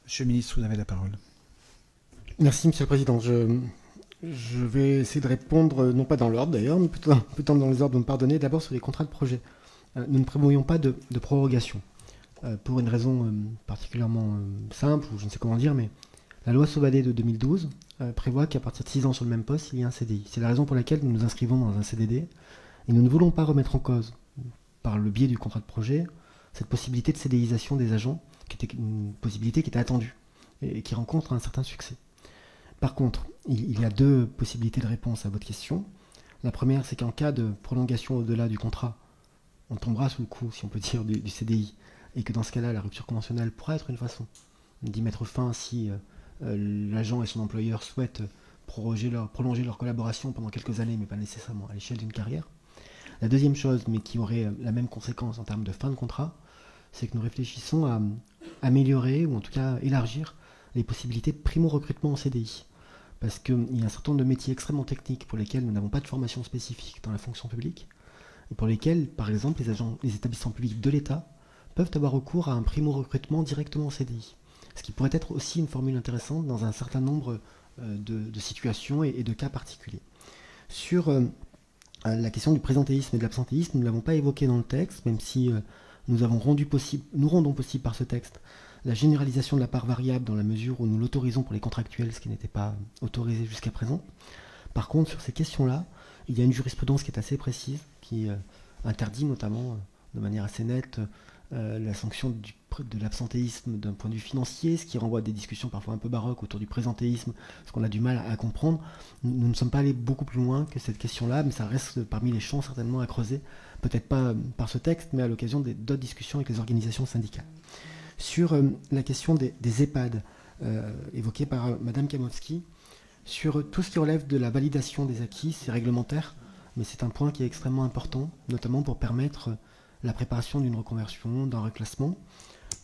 Monsieur le ministre, vous avez la parole. Merci, Monsieur le Président. Je vais essayer de répondre, non pas dans l'ordre d'ailleurs, mais plutôt dans les ordres, vous me pardonnez, d'abord sur les contrats de projet. Nous ne prévoyons pas de prorogation, pour une raison particulièrement simple, ou je ne sais comment dire, mais la loi Sauvadet de 2012 prévoit qu'à partir de 6 ans sur le même poste, il y a un CDI. C'est la raison pour laquelle nous nous inscrivons dans un CDD, et nous ne voulons pas remettre en cause, par le biais du contrat de projet, cette possibilité de CDIsation des agents, qui était une possibilité qui était attendue, et qui rencontre un certain succès. Par contre, il y a deux possibilités de réponse à votre question. La première, c'est qu'en cas de prolongation au-delà du contrat, on tombera sous le coup, si on peut dire, du CDI, et que dans ce cas-là, la rupture conventionnelle pourra être une façon d'y mettre fin si l'agent et son employeur souhaitent prolonger leur collaboration pendant quelques années, mais pas nécessairement à l'échelle d'une carrière. La deuxième chose, mais qui aurait la même conséquence en termes de fin de contrat, c'est que nous réfléchissons à améliorer, ou en tout cas élargir, les possibilités de primo-recrutement en CDI. Parce qu'il y a un certain nombre de métiers extrêmement techniques pour lesquels nous n'avons pas de formation spécifique dans la fonction publique, et pour lesquels, par exemple, les établissements publics de l'État peuvent avoir recours à un primo-recrutement directement en CDI. Ce qui pourrait être aussi une formule intéressante dans un certain nombre de situations et de cas particuliers. Sur la question du présentéisme et de l'absentéisme, nous ne l'avons pas évoqué dans le texte, même si nous rendons possible par ce texte la généralisation de la part variable dans la mesure où nous l'autorisons pour les contractuels, ce qui n'était pas autorisé jusqu'à présent. Par contre, sur ces questions-là, il y a une jurisprudence qui est assez précise, qui interdit notamment, de manière assez nette, la sanction de l'absentéisme d'un point de vue financier, ce qui renvoie à des discussions parfois un peu baroques autour du présentéisme, ce qu'on a du mal à comprendre. Nous ne sommes pas allés beaucoup plus loin que cette question-là, mais ça reste parmi les champs certainement à creuser, peut-être pas par ce texte, mais à l'occasion d'autres discussions avec les organisations syndicales. Sur la question des EHPAD, évoquée par Mme Kamowski, sur tout ce qui relève de la validation des acquis, c'est réglementaire, mais c'est un point qui est extrêmement important, notamment pour permettre la préparation d'une reconversion, d'un reclassement.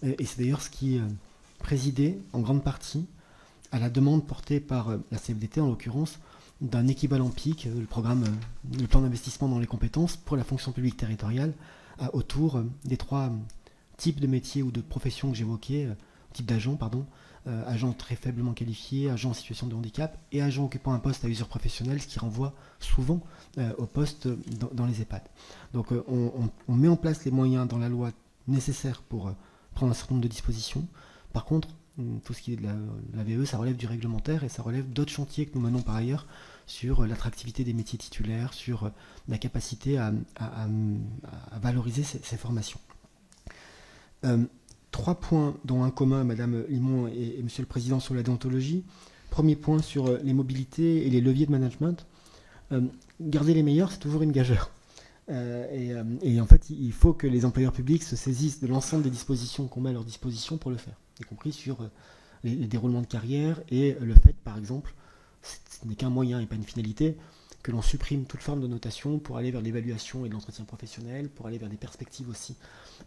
Et c'est d'ailleurs ce qui présidait en grande partie à la demande portée par la CFDT, en l'occurrence, d'un équivalent PIC, le plan d'investissement dans les compétences pour la fonction publique territoriale, autour des trois types de métiers ou de professions que j'évoquais, type d'agents, agents très faiblement qualifiés, agents en situation de handicap et agents occupant un poste à usure professionnelle, ce qui renvoie souvent au poste dans les EHPAD. Donc on met en place les moyens dans la loi nécessaires pour prendre un certain nombre de dispositions. Par contre, tout ce qui est de la VE, ça relève du réglementaire et ça relève d'autres chantiers que nous menons par ailleurs sur l'attractivité des métiers titulaires, sur la capacité à valoriser ces formations. 3 points, dont un commun à Mme Limon et Monsieur le Président sur la déontologie. Premier point sur les mobilités et les leviers de management. Garder les meilleurs, c'est toujours une gageure. Et en fait, il faut que les employeurs publics se saisissent de l'ensemble des dispositions qu'on met à leur disposition pour le faire, y compris sur les déroulements de carrière et le fait, par exemple, ce n'est qu'un moyen et pas une finalité, que l'on supprime toute forme de notation pour aller vers l'évaluation et de l'entretien professionnel, pour aller vers des perspectives aussi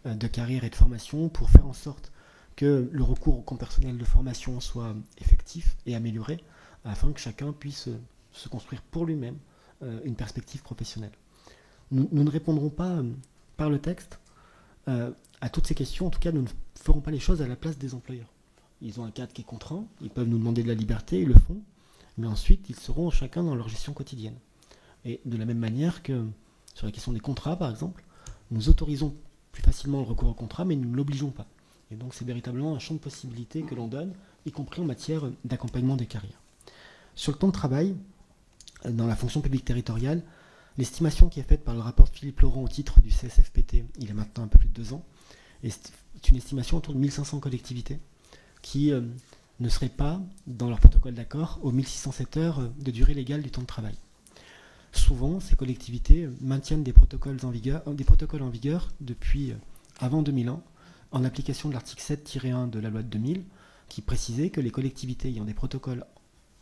de carrière et de formation, pour faire en sorte que le recours au compte personnel de formation soit effectif et amélioré, afin que chacun puisse se construire pour lui-même une perspective professionnelle. Nous ne répondrons pas par le texte à toutes ces questions. En tout cas, nous ne ferons pas les choses à la place des employeurs. Ils ont un cadre qui est contraint, ils peuvent nous demander de la liberté, ils le font, mais ensuite ils seront chacun dans leur gestion quotidienne. Et de la même manière que sur la question des contrats, par exemple, nous autorisons plus facilement le recours au contrat, mais nous ne l'obligeons pas. Et donc c'est véritablement un champ de possibilités que l'on donne, y compris en matière d'accompagnement des carrières. Sur le temps de travail, dans la fonction publique territoriale, l'estimation qui est faite par le rapport de Philippe Laurent au titre du CSFPT, il y a maintenant un peu plus de 2 ans, est une estimation autour de 1500 collectivités qui ne seraient pas, dans leur protocole d'accord, aux 1607 heures de durée légale du temps de travail. Souvent, ces collectivités maintiennent des protocoles en vigueur depuis avant 2001, en application de l'article 7-1 de la loi de 2000, qui précisait que les collectivités ayant des protocoles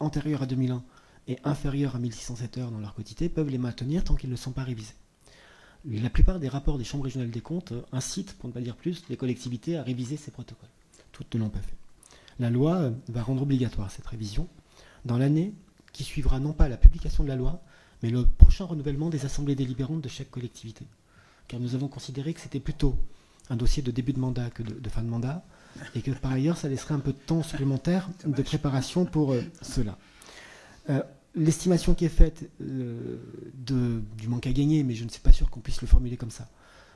antérieurs à 2001 et inférieurs à 1607 heures dans leur quotité peuvent les maintenir tant qu'ils ne sont pas révisés. La plupart des rapports des chambres régionales des comptes incitent, pour ne pas dire plus, les collectivités à réviser ces protocoles. Toutes ne l'ont pas fait. La loi va rendre obligatoire cette révision dans l'année qui suivra non pas la publication de la loi, mais le prochain renouvellement des assemblées délibérantes de chaque collectivité. Car nous avons considéré que c'était plutôt un dossier de début de mandat que de fin de mandat, et que par ailleurs, ça laisserait un peu de temps supplémentaire de préparation pour cela. L'estimation qui est faite du manque à gagner, mais je ne suis pas sûr qu'on puisse le formuler comme ça,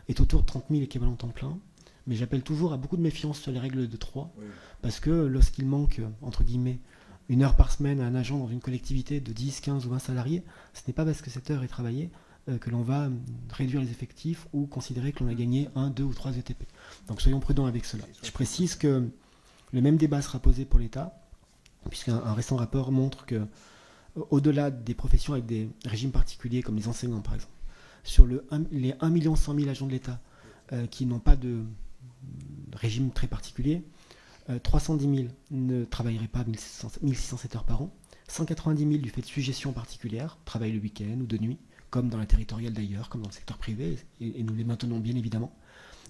est autour de 30 000 équivalents temps plein. Mais j'appelle toujours à beaucoup de méfiance sur les règles de 3, parce que lorsqu'il manque, entre guillemets, 1 heure par semaine à un agent dans une collectivité de 10, 15 ou 20 salariés, ce n'est pas parce que cette heure est travaillée que l'on va réduire les effectifs ou considérer que l'on a gagné 1, 2 ou 3 ETP. Donc soyons prudents avec cela. Je précise que le même débat sera posé pour l'État, puisqu'un récent rapport montre que, au-delà des professions avec des régimes particuliers, comme les enseignants par exemple, sur les 1 100 000 agents de l'État qui n'ont pas de régime très particulier, 310 000 ne travailleraient pas 1607 heures par an, 190 000 du fait de suggestions particulières, travaillent le week-end ou de nuit, comme dans la territoriale d'ailleurs, comme dans le secteur privé, et nous les maintenons bien évidemment,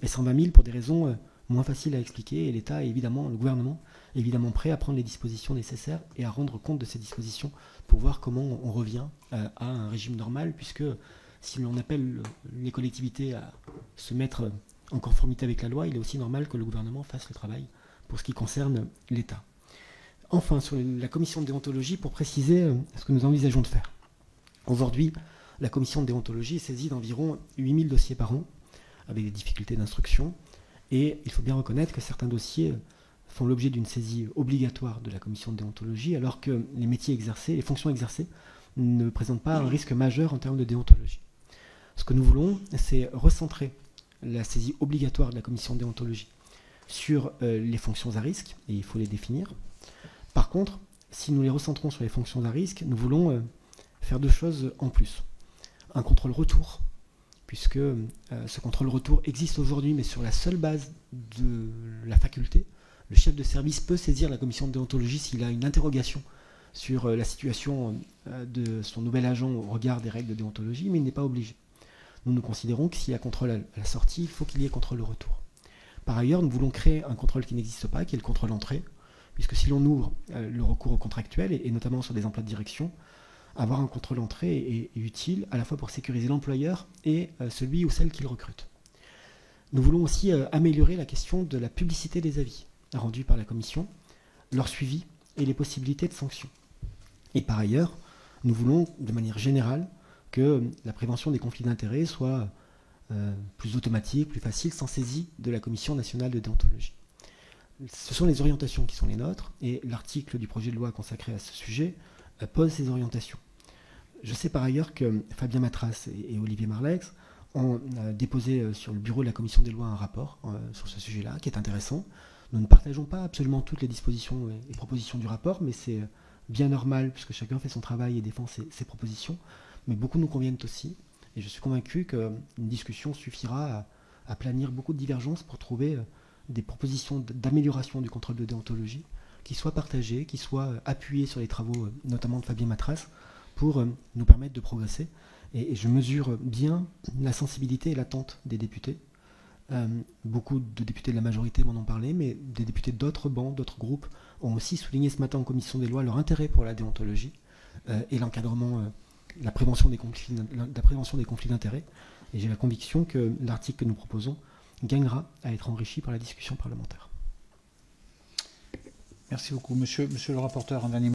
et 120 000 pour des raisons moins faciles à expliquer, et l'État, le gouvernement, est évidemment prêt à prendre les dispositions nécessaires et à rendre compte de ces dispositions pour voir comment on revient à un régime normal, puisque si l'on appelle les collectivités à se mettre en conformité avec la loi, il est aussi normal que le gouvernement fasse le travail pour ce qui concerne l'État. Enfin, sur la commission de déontologie, pour préciser ce que nous envisageons de faire. Aujourd'hui, la commission de déontologie est saisie d'environ 8000 dossiers par an, avec des difficultés d'instruction, et il faut bien reconnaître que certains dossiers font l'objet d'une saisie obligatoire de la commission de déontologie, alors que les métiers exercés, les fonctions exercées, ne présentent pas un risque majeur en termes de déontologie. Ce que nous voulons, c'est recentrer la saisie obligatoire de la commission de déontologie sur les fonctions à risque, et il faut les définir. Par contre, si nous les recentrons sur les fonctions à risque, nous voulons faire 2 choses en plus. Un contrôle retour, puisque ce contrôle retour existe aujourd'hui, mais sur la seule base de la faculté. Le chef de service peut saisir la commission de déontologie s'il a une interrogation sur la situation de son nouvel agent au regard des règles de déontologie, mais il n'est pas obligé. Nous considérons que s'il y a contrôle à la sortie, il faut qu'il y ait contrôle au retour. Par ailleurs, nous voulons créer un contrôle qui n'existe pas, qui est le contrôle entrée, puisque si l'on ouvre le recours au contractuel, et notamment sur des emplois de direction, avoir un contrôle entrée est utile à la fois pour sécuriser l'employeur et celui ou celle qui le recrute. Nous voulons aussi améliorer la question de la publicité des avis rendus par la commission, leur suivi et les possibilités de sanctions. Et par ailleurs, nous voulons, de manière générale, que la prévention des conflits d'intérêts soit plus automatique, plus facile, sans saisie de la Commission nationale de déontologie. Ce sont les orientations qui sont les nôtres, et l'article du projet de loi consacré à ce sujet pose ces orientations. Je sais par ailleurs que Fabien Matras et Olivier Marlex ont déposé sur le bureau de la Commission des lois un rapport sur ce sujet-là, qui est intéressant. Nous ne partageons pas absolument toutes les dispositions et propositions du rapport, mais c'est bien normal, puisque chacun fait son travail et défend ses propositions. Mais beaucoup nous conviennent aussi, et je suis convaincu qu'une discussion suffira à planir beaucoup de divergences pour trouver des propositions d'amélioration du contrôle de déontologie qui soient partagées, qui soient appuyées sur les travaux notamment de Fabien Matras pour nous permettre de progresser. Et je mesure bien la sensibilité et l'attente des députés. Beaucoup de députés de la majorité m'en ont parlé, mais des députés d'autres bancs, d'autres groupes ont aussi souligné ce matin en commission des lois leur intérêt pour la déontologie et l'encadrement, la prévention des conflits d'intérêts. Et j'ai la conviction que l'article que nous proposons gagnera à être enrichi par la discussion parlementaire. Merci beaucoup. Monsieur le rapporteur, un dernier mot.